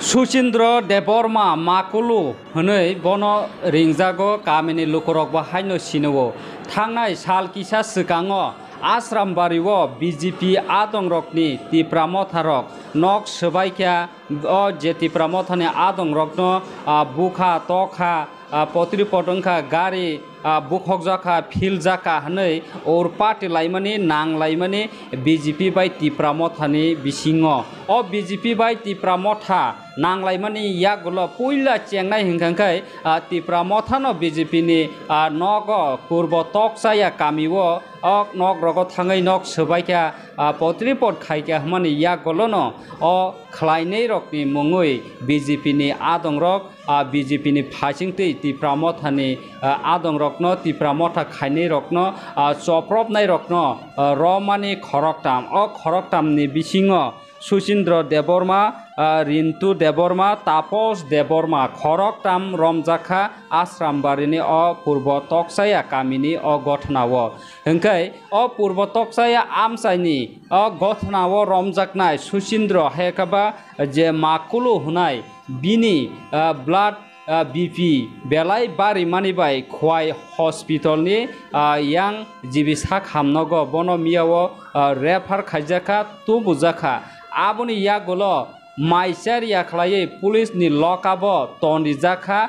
सुचिन्द्र देबरमा माकुलु हनै बनो रिंजागो गामिनि लुखरक बाहायनो सिनोवो थांनाय साल किसा सिगाङो आश्रामबारिवो बीजेपी आदंरकनि तिप्रामथारक नक सबाइख्या जे तिप्रामथानि आदंरकनो बुखा तखा पत्रिपटंखा गारि बुखक जाखा फिल जाखा हनै और पार्टी लाइमानि नां लाइमानि बीजेपी बाय तिप्रामथानि बिसिङो बीजेपी बाय तिप्रामथा नांलायमानि यागुलो पुइला चेंनाय हिंखांखाय तिप्रामथानो बीजेपी नि नग पूर्व तकसाया कामिवो नग रग थाङै नग सबाइख्या पत्रिपट खायख्या हमानि यागुलोनो खलायनै रकनि मुङै बीजेपी नि आदंरक बीजेपी नि फासिंतै तिप्रामथानि आदंरकनो तिप्रामथा खायनै रकनो चप्रबनाय रकनो रमानि खरकटाम खरकटामनि बिसिङो सुचिन्द्र देबरमा रिन्तु देबरमा तापस देबरमा खरकटाम रमजाखा आश्रामबारिनि पूर्व तकसाया कामिनि गथनावो हंखाय पूर्व तकसाया आमसायनि गथनावो रमजाकनाय सुचिन्द्र हेकाबा जे माकुलु हुनाय बिनि ब्लाड बीपी बेलाय बारि मानिबाय खवाय हस्पिटलनि यां जिबिसा खामनगो बनो मियावो रेफार खायजाखा तु बुजाखा आबुनि यागुलो माइसारिया खलायै पुलिसनि लकाबो तन्दिजाखा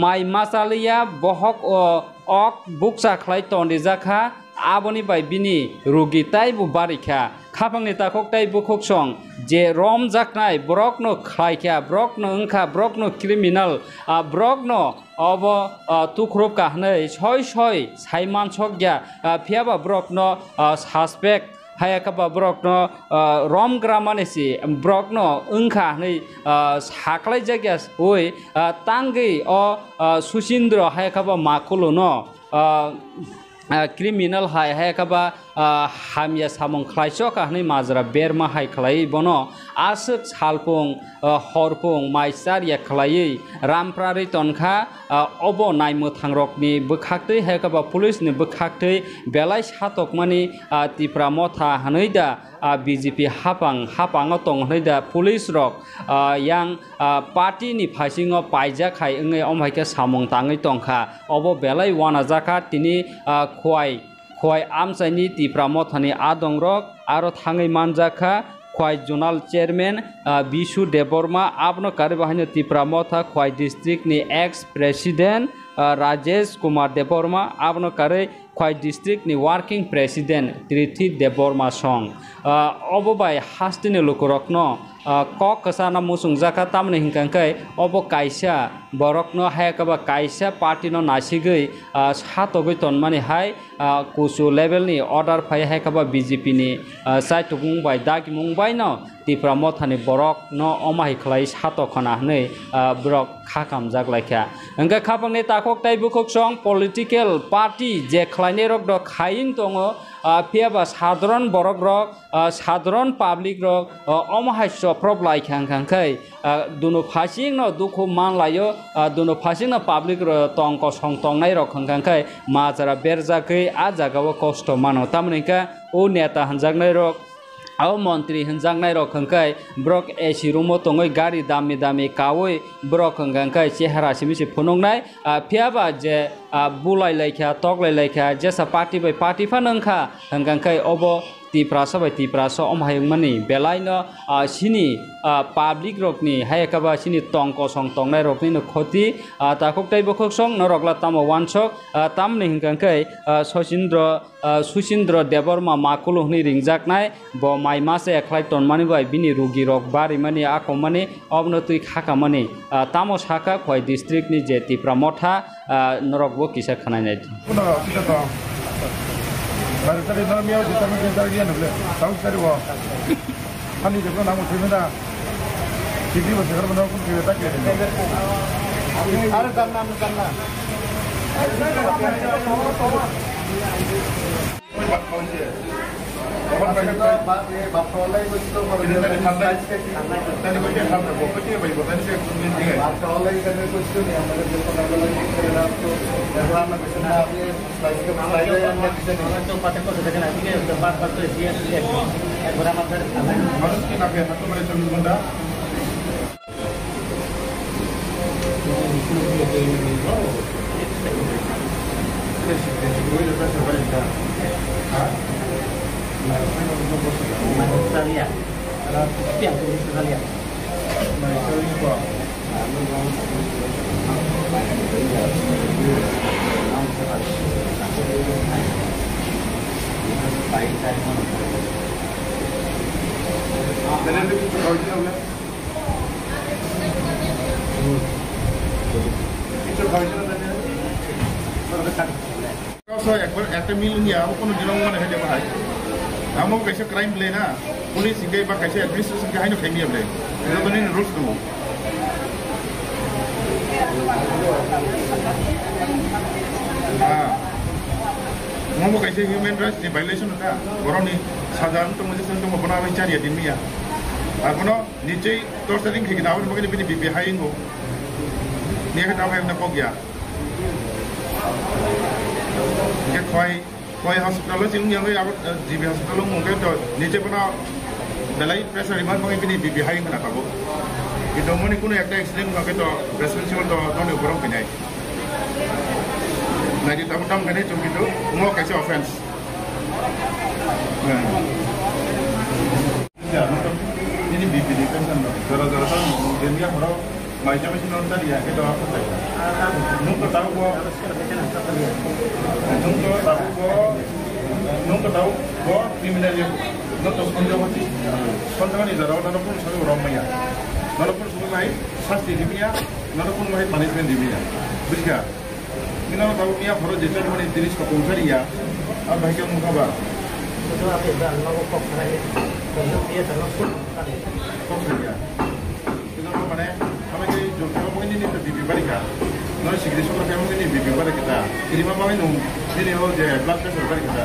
माइ मासालिया बहक बुकसा खलाय तन्दिजाखा आबुनि बाय बिनि रुगिताय बुबारिखा खाफांनि ताखकताय बुखुकसं जे रम जाकनाय ब्रकनो खलायख्या ब्रकनो ओंखा ब्रकनो क्रिमिनल ब्रकनो अब तुख्रुबका हनै सय साइमान सकग्या फियाबा ब्रकनो सासपेक्ट हायाकाबा ब्रकनो रम ग्रामानेसि ब्रकनो ओंखा हनै साख्लाय जाग्या ओइ तांगै सुचिन्द्र हायाकाबा माकुलुनो क्रिमिनल हायकाबा हामिया सामं खलायसका हनै माजरा बेरमा हाय खलायै बनो आसक सालपुं हरपुं माइसारिया खलायै रामप्रारि तनखा अब नायमो थांरकनि बोखाक्तै हायकाबा पुलिसनि बोखाक्तै बेलाय सातकमानि तिप्रामथा हनैदा बीजेपी हापाङो दं हनैदा पुलिस रक यां पार्टीनि फासिङो पाइजाखाय ओङै अमहायके सामं ताङै तंखा अब बेलाय वाना जाखा तिनि खवाय आमसायनि तिप्रामथानि आदंरक आरो थाङै मानजाखा खवाय जोनाल चेयरमैन बिशु देबरमा आपनो कार्यबाहिनी तिप्रामथा खवाय डिस्ट्रिक्टनि एक्स प्रेसिडेंट राजेश कुमार देबरमा आपनो कार्य खवाय डिस्ट्रिक्टनि वर्किंग प्रेसिडेंट त्रिथि देबरमा सं अबबाय हास्तिनि लुकुरकनो कक कसाना मुसुं जाखा तामने हिंखांखाय अब कायसा बरकनो हायकाबा कायसा पार्टीनो नासिगै सातगै तनमानि हाय कुसु लेभेलनि अर्डार फाय हायकाबा बीजेपी नि साइतुमुंबाय दागि मुंबाय न तिप्रामथानि बरक न अमाहि खलाय सातखना हनै ब्रक खाखाम जागलायखा ओंगा खाफांनि ताखकताय बुखुकसं पलिटिकल पार्टी जे खलायनै रक द खायिं दङ फियाबा साधारण बरक रक साधारण पाब्लिक रक अमाहाय सप्रब लायखांखांखै दुनु फासिं न दुखु मान लायो दुनु फासिं न पाब्लिक तंक सं तंनाय रक खांखांखै माजरा बेरजाखै आ जागाव कष्ट मानो तामनिका ओ नेता हनजागनाय रक मंत्री हनजांनाय रखंखाय ब्रक एसी रूमो तंगै गाड़ी दामी दामी कावै ब्रक हंगांखाय चेहरा सिमिसि फुनंनाय फियाबा जे बुलाय लायखा तगलाय लायखा जेसा पार्टी बाय पार्टी फानंखा हंगांखाय अब तिप्रासा बाय तिप्रासा अमहायंमानि बेलायनो सिनि पाब्लिक रकनि हायकाबा सिनि तंक सं तंनाय रकनि खति ताखकताय बखसं नरगला ताम वानसक तामनि हिंगांखाय सुचिन्द्र देबरमा माकुलु हनै रिंजाकनाय ब माइमासे एख्लाय तनमानि बाय बिनि रुगि रक बारिमानि आकमानि अबनतै खाखामानि तामो साखा खय डिस्ट्रिक्टनि जे तिप्रामथा नरगबो किसा खानायनाय Dari dalam dia kita mungkin dari dia nuble, tahu sekali wah. Ani juga nama kita TV masih kerana mana pun kita tak kira. Ada tanam. Bapak itu Australia, tapi yang tulis Australia. Kalau একটা মিল নিয়ে কোনো দিনও মনে হয় যাবে high আমও কাছে crime play না পুলিশ সিঙ্গে বা কাছে অ্যাডমিনিস্ট্রেশন কে হাইনো খাইনি প্লে এরকম রুলস দङ আমও কাছে হিউম্যান রাইটস नि ভায়োলেশন টা বরনি সাধারণ তো মধ্যে তো বনা বাই চারিয়া দিমিয়া আর কোনো নিচেই টর্চারিং খেকি নাও মগে বিনি বিবি হাইঙ্গো নিয়ে কা দাও না পগিয়া cái khoai hospital lo sing yang lo GB hospital lo mungkin to niche pun dalai pressure iman mungkin bini bibi hai mana kabo itu mungkin kuno ekta accident mungkin to responsible to ni borong pinai nah di tamu tamu kan itu gitu mau kasih offense ya ini bibi di kan gara-gara kan dia orang macam macam nonton dia kita apa saja nunggu tahu gua kriminal dia nonton konjauan ini darah nonton pun satu orang maya nonton pun semua lain sasti di dia nonton pun lain punishment di dia berika ini nonton tahu dia baru jadi mana jenis kepuncar dia apa yang muka bah itu apa itu nonton kok saya kalau dia terlalu kok dia itu apa mana kami ke jogja mungkin ini tu bibi berika nol segera suka kami mungkin ini bibi berika kita ini mama ini ini oh je blood pressure berika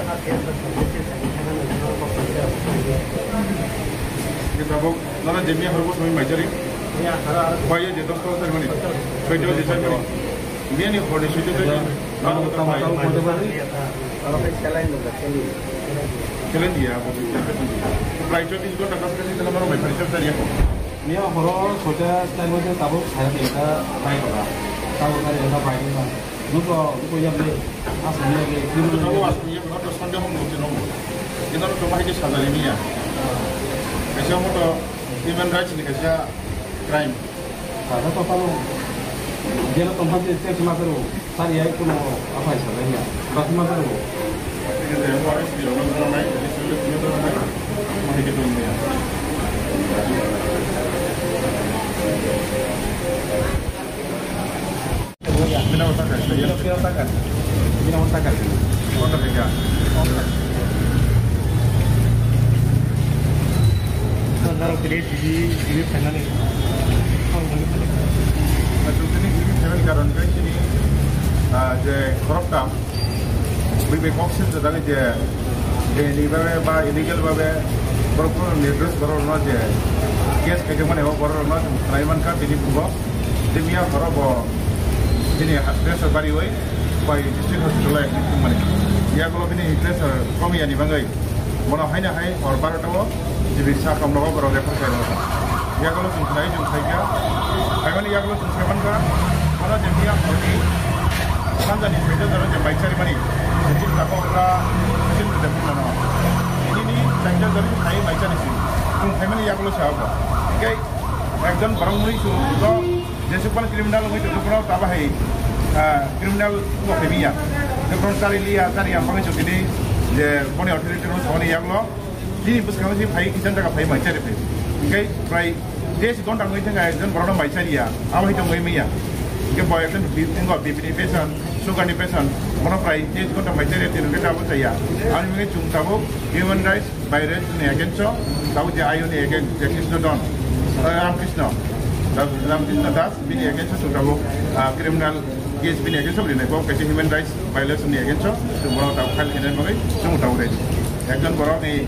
kita bawa nol jemia harus kami macari bayar je 10 tahun ini betul je saya beri dia ni kode sudah tu kalau kita tahu kode beri kalau kita selain tu selain dia price itu juga tak kasih dalam orang price tadi aku Nia horo soja style mo tabo saya kita baik lah. Tabo saya kita baik lah. Lupa yang ni aslinya ni. Itu tahu aslinya kalau Sunday home mungkin home. Kita tu cuma hanya sadar ini ya. Kerja mo tu human rights ni kerja crime. Ada tu kalau dia tu tempat itu cuma tu. Tadi ya itu mo apa istilahnya? Bagi mana tu? Kita yang waris di orang lain jadi sulit kita orang lain. Mari kita ini ya. Bina otakan, Bina otakan. Otak kerja. Kalau pilih di channel ini, Macam ni ini channel karon kan ini, je koruptam, bibik option tu tadi je ni bawa illegal bawa berapa निर्दोष berapa je kes kejaman yang berapa traiman kan ini buat demi apa berapa ini pressure bari way by district hospital like mana ya kalau ini pressure kami yang dibangai mana hanya hai or baru tahu jadi sakam logo berapa refer saya ya kalau sungai jum saya kami ya kalau sungai mana mana jadi apa ini mana ni beda dalam je baik cari mana jadi tak apa mungkin tidak pernah ini saya dari saya baik cari sih sungai mana ya kalau siapa okay একজন barangmuri so jasa pun kriminal itu kalau tak bahai kriminal itu kebia kalau cari lihat cari yang panggil jadi je poni authority itu poni yang lo ini bus kami sih bahai kita jaga bahai macam itu okay bahai dia sih kontak itu kan ekজন barang macam dia apa itu macam dia ke boy kan tengok BPD pesan suka ni pesan mana bahai dia kontak macam dia tidak kita apa saya kami mungkin cuma tahu human rights virus ni agen so tahu je ayu ni agen je Krishna Don Ramkrishna Das bini against so tahu criminal case bini against so bini ko kasi human rights violation ni against so boro tahu khal kene mage so tahu re ekjon boro ni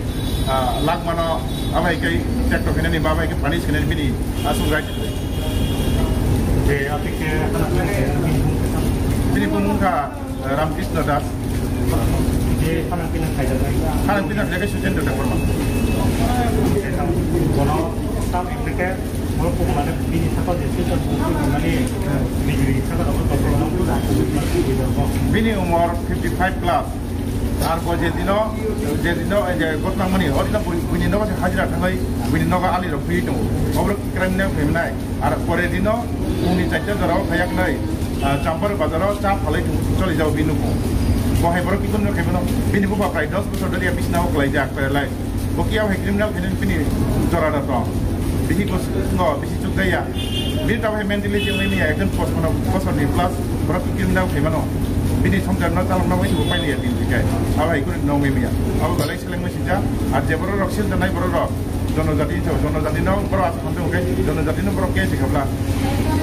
lag mano abai kai tekto kene ni babai ke punish kene bini asu right je api ke bini pumungka Ramkrishna Das je kanan pinang jaga sujen tu dekorma kono tam ikte mau mana bini siapa jadi mana bini bini umur 55 plus arbo jedino je gotna mani odina bini no se hajra thangai bini no ga ali ro phi to obro criminal femnai ar pore dino uni chaita jaro khayak nai champar bazaro cha phalai choli jao binu ko bohai boro kikun no khemno bini bu ba prai 10 bosor dari bisna ok lai jak lai bokiaw he criminal fenen bini jora da to bisi ko no bisi chukaya bini ta he mentally je ni ekজন bosor ni plus boro criminal khemno bini somjar na talong na wai bu pai ni din tikai awa ikun no me mia awa balai seleng me sija ar je boro roksil da nai boro rok jonojati no boro as konte oke jonojati no boro ke sikabla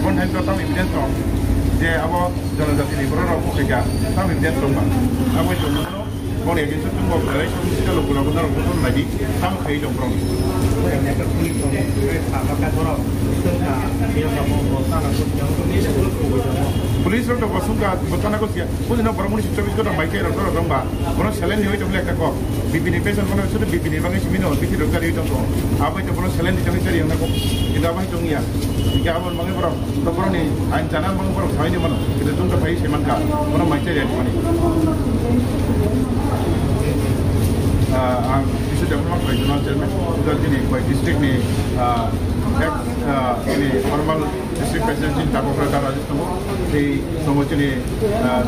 kon hen to tam evidence to je abo jonojati ni boro rok ke ga tam evidence to ba abo to no kon egin to tumbo balai so sija lo boro boro ko ton lagi tam khai do boro yang yang terpilih tu, apa orang itu dia kamu bosan atau yang ini sebelum kubur. Police road बसुंगा बताना को सिया कुछ ना परमुनि 24 घंटा माइके road रंबा बनो सेलेन नि होइतो लेका को बीपीनी पेशेंट बनो सुदे बीपीनी बांगे सिमिनो बीपी रोगार होइतो को आबै तो बनो सेलेन दिथाइ सेरि हमना को इदा बाय दंगिया इका आबो मांगे बरो तो बरो नि आइन जाना मांगे बरो थाइनि बनो इदा तुम तो फाइ सेमानका बनो माइचे रेट माने इसे development regional chairman Udalguri bye district नि ini formal district president in Tapokra Rajasthan di Somocini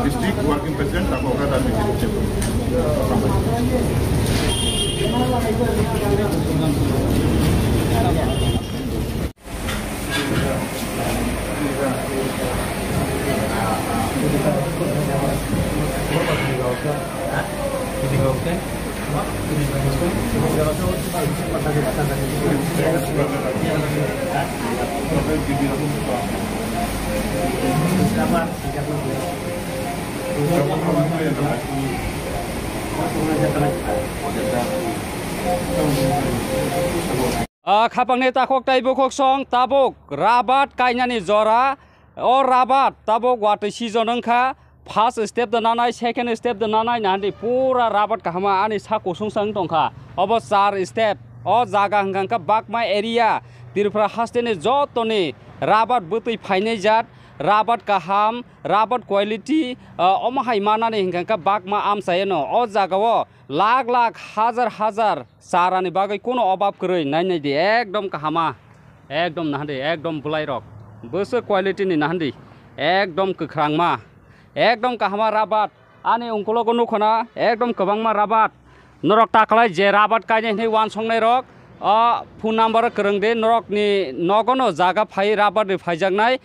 district working president Tapokra Rajasthan Khapangni takok tai bokok song tabok rabat kainani jora or rabat tabok watoi sijonongkha first step da nanai second step da nanai nandi pura rabat kahama ani sa kosong sang tongkha obo 4 step o jaga hangkangka bakma area tirpra hastene jotoni rabat butui phainai jat rabat kaham rabat quality omahai manani hangkangka bakma amsayeno o jagao lakh lakh हजार हजार सारानि बागै कोनो अभाब गरै नायनाय दि एकदम काहामा एकदम नाहदि एकदम बुलाइरक बोसो क्वालिटीनि नाहदि एकदम गोख्रांमा एकदम काहामा राबात आनि अंकलगो नुखना एकदम गोबांमा राबात नरक ताखलाय जे राबात कायनाय वान संनाय रक फुन नाम्बार गोरोंदे नरकनि नगनो जागा फाइ राबातनि फाइजागनाय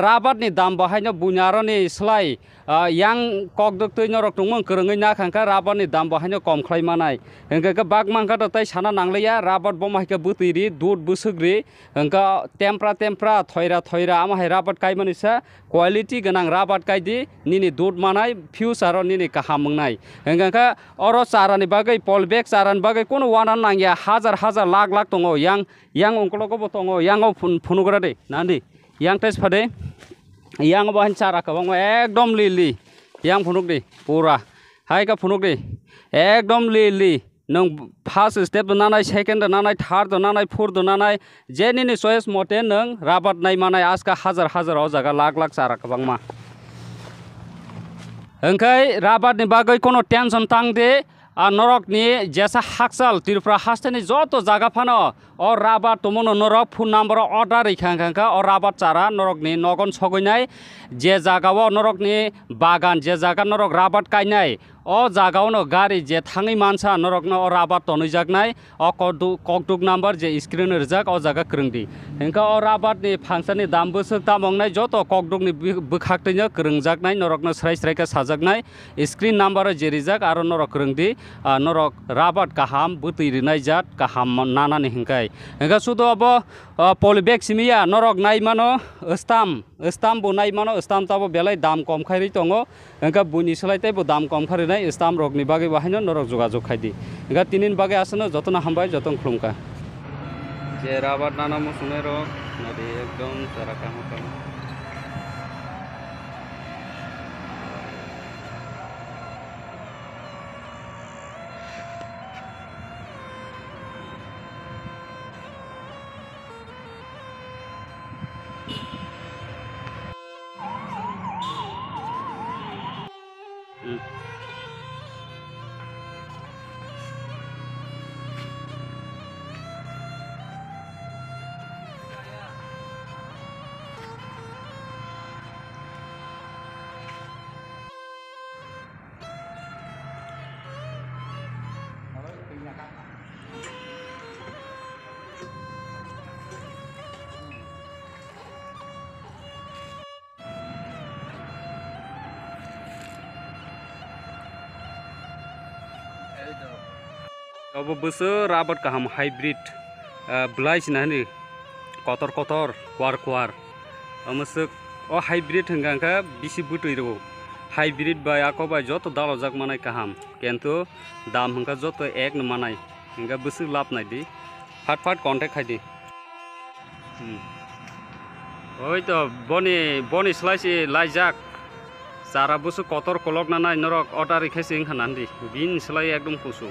राबातनि दाम बाहायनो बुनारनि स्लाय yang kok tu nyorok tungmang kerengin nak angka rabat ni dam bahanya kom klay manai angka ke bag mangka datai sana nanglaya rabat bomah ke butiri dud busugri angka tempra thoira ama hai rabat kai manisa quality ganang rabat kai di nini dud manai fuse aro nini kaham mangnai angka oro saran ni bagai polback saran bagai kono wanan nang ya hazar lakh tongo yang ongkologo botongo yang phunugora de nandi yang tes phade yang bahan cara kabang ekdom lili yang phunuk di pura hai ka phunuk di ekdom lili nang first step nanai second nanai third nanai fourth nanai jeni ni choice mote nang rabat nai manai aska hazar o jaga lakh cara kabang ma engkai rabat ni bagai kono tension tang de norok ni jesa haksal tirpra hasteni joto jaga phano o rabat tomono norok phone number order rikhangkha o rabat chara norok ni nogon sogoinai je jagao norok ni bagan je jaga norok rabat kainai o jagao no gari je thangi mansa norok no rabat tonoi jagnai o kokduk number je screen rijak o jaga krungdi engka o rabat ni function ni dam busuk tamongnai joto kokduk ni bukhaktino krungjaknai norok no srai ka sajaknai screen number je rijak aro norok krungdi norok rabat kaham butui rinai jat kaham nana ni hingkai engka sudo abo polybag simia norok nai mano stam bo nai mano stam tabo belai dam kom khairi tongo engka buni selai tai bo dam kom khari nai stam rok ni bagai bahino norok jogajog khaidi engka tinin bagai asano jotona hambai jotong khulumka je rabat nana mo sunai rok nadi ekdom cara kamu Obo besar rabat kaham hybrid belai sinani kotor kotor kuar kuar amasuk o hybrid hengangka bisi butui ro hybrid bai ako bai joto dalojak manai kaham kento dam hengka joto ek na manai hengka besu lap nai di fat fat contact khai di oi to boni slice laijak sara busu kotor kolok na nai norok order requesting hanan di bin slai ekdom kusu